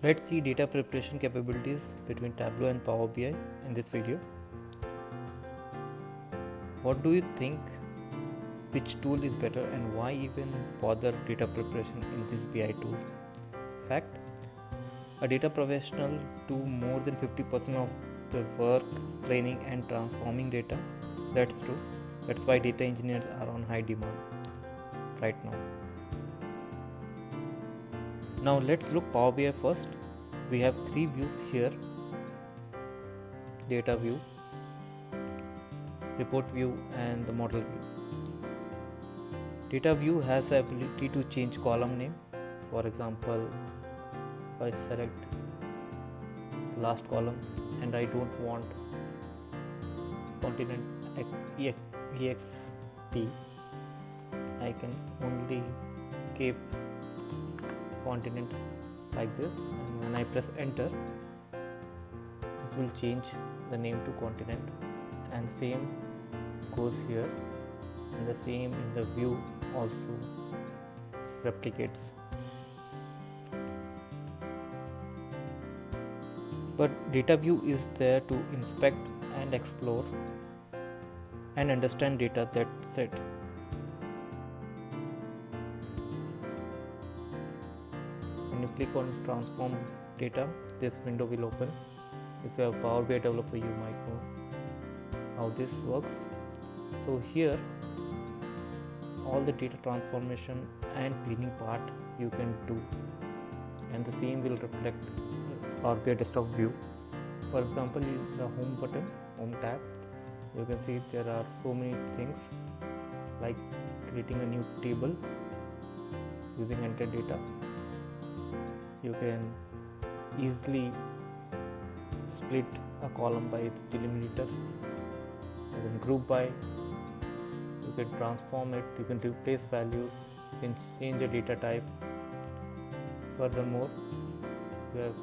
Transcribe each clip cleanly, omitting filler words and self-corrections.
Let's see data preparation capabilities between Tableau and Power BI in this video. What do you think? Which tool is better and why even bother data preparation in these BI tools? Fact: a data professional do more than 50% of the work training and transforming data. That's true. That's why data engineers are on high demand right now. Now let's look Power BI first. We have three views here: data view, report view, and the model view. Data view has the ability to change column name. For example, if I select the last column and I don't want continent ext, I can only keep continent like this, and when I press enter, this will change the name to continent, and same goes here, and the same in the view also replicates. But data view is there to inspect and explore and understand data that's it. When you click on transform data, this window will open. If you are a Power BI developer, you might know how this works. So here all the data transformation and cleaning part you can do, and the same will reflect Power BI desktop view. For example, in the home button, home tab, you can see there are so many things like creating a new table using enter data. You can easily split a column by its delimiter. You can group by, you can transform it, you can replace values, you can change a data type. Furthermore, you have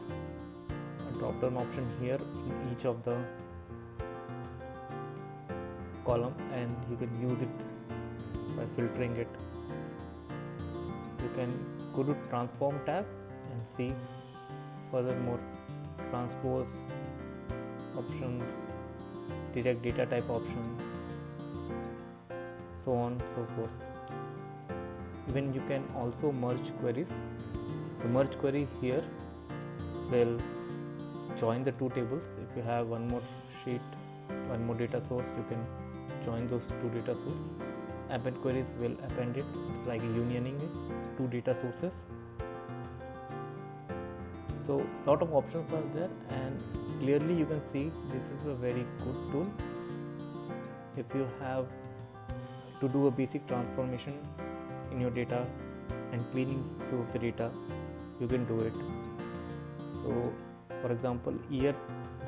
a drop down option here in each of the column, and you can use it by filtering it. You can go to transform tab and see furthermore transpose option, direct data type option, so on so forth. Even you can also merge queries. The merge query here will join the two tables. If you have one more sheet, one more data source, you can join those two data sources. Append queries will append it. It's like unioning it, two data sources. So lot of options are there, and clearly you can see this is a very good tool. If you have to do a basic transformation in your data and cleaning few of the data, you can do it. So for example, year,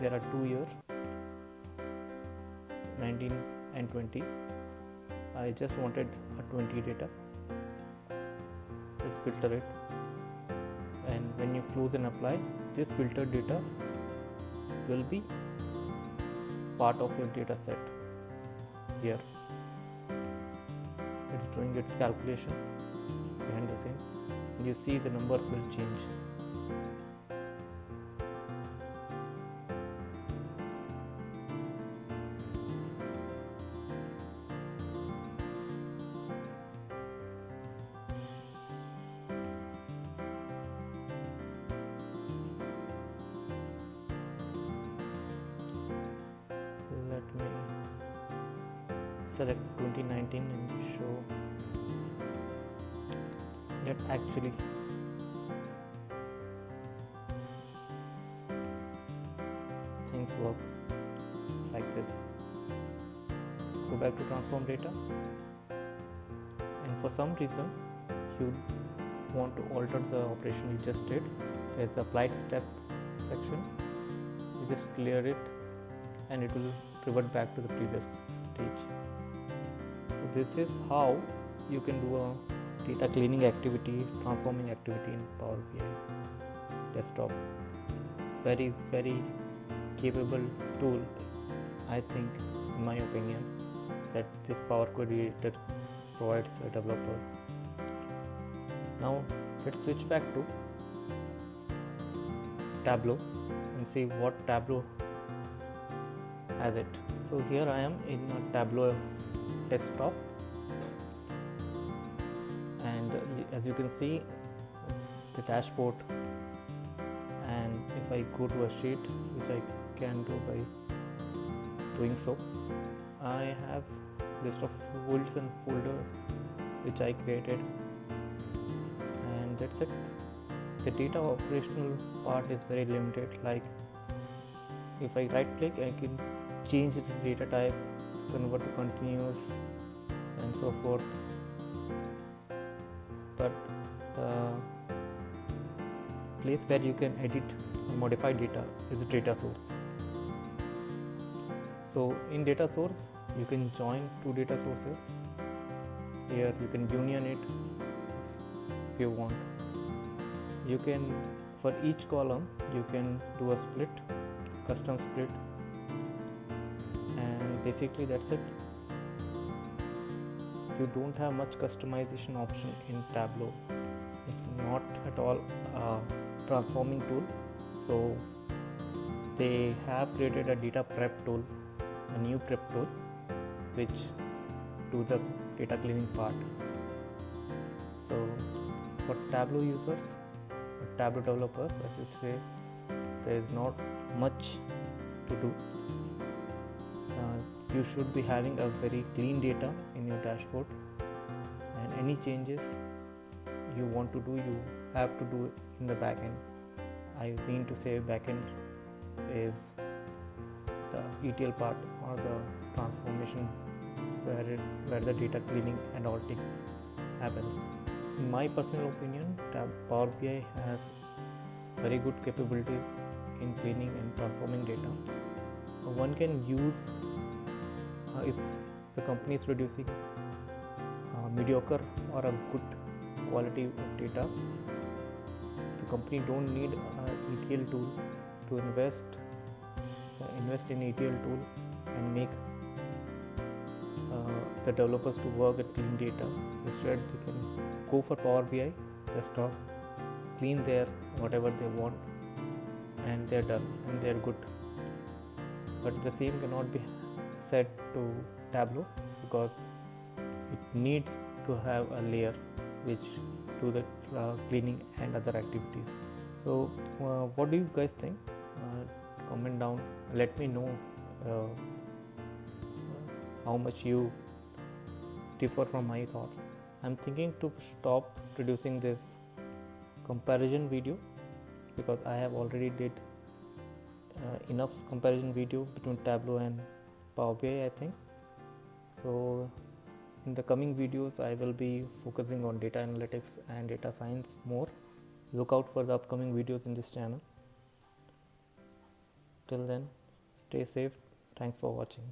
there are 2 years, 19 and 20. I just wanted a 20 data. Let's filter it, and when you close and apply, this filtered data will be part of your data set. Here it's doing its calculation behind the scene, and you see the numbers will change. Let me select 2019 and show that actually things work like this. Go back to transform data, and for some reason you want to alter the operation you just did. There's the applied step section. You just clear it, and it will revert back to the previous stage. So this is how you can do a data cleaning activity, transforming activity in Power BI desktop. Very capable tool, I think, in my opinion, that this Power Query Editor provides a developer. Now let's switch back to Tableau and see what Tableau has it. So here I am in a Tableau desktop, and as you can see the dashboard, and if I go to a sheet, which I can do by doing so, I have list of fields and folders which I created, and that's it. The data operational part is very limited, like if I right click I can change the data type, convert to continuous and so forth, but the place where you can edit and modify data is the data source. So in data source you can join two data sources. Here you can union it if you want. You can, for each column you can do a split, custom split, and basically that's it. You don't have much customization option in Tableau. It's not at all a transforming tool. So they have created a data prep tool, a new prep tool, which do the data cleaning part. So for Tableau users, or Tableau developers I should say, there is not much to do. You should be having a very clean data in your dashboard, and any changes you want to do, you have to do it in the backend. I mean to say backend is the ETL part, or the transformation where the data cleaning and all happens. In my personal opinion, Power BI has very good capabilities in cleaning and transforming data. One can use if the company is producing mediocre or a good quality of data. The company don't need an ETL tool to invest in ETL tool and make the developers to work at clean data. Instead they can go for Power BI desktop, clean their whatever they want, and they're done and they're good. But the same cannot be said to Tableau, because it needs to have a layer which do the cleaning and other activities. So what do you guys think? Comment down, let me know how much you differ from my thought. I'm thinking to stop producing this comparison video, because I have already did enough comparison video between Tableau and Power BI, I think. So in the coming videos I will be focusing on data analytics and data science more. Look out for the upcoming videos in this channel. Till then, stay safe. Thanks for watching.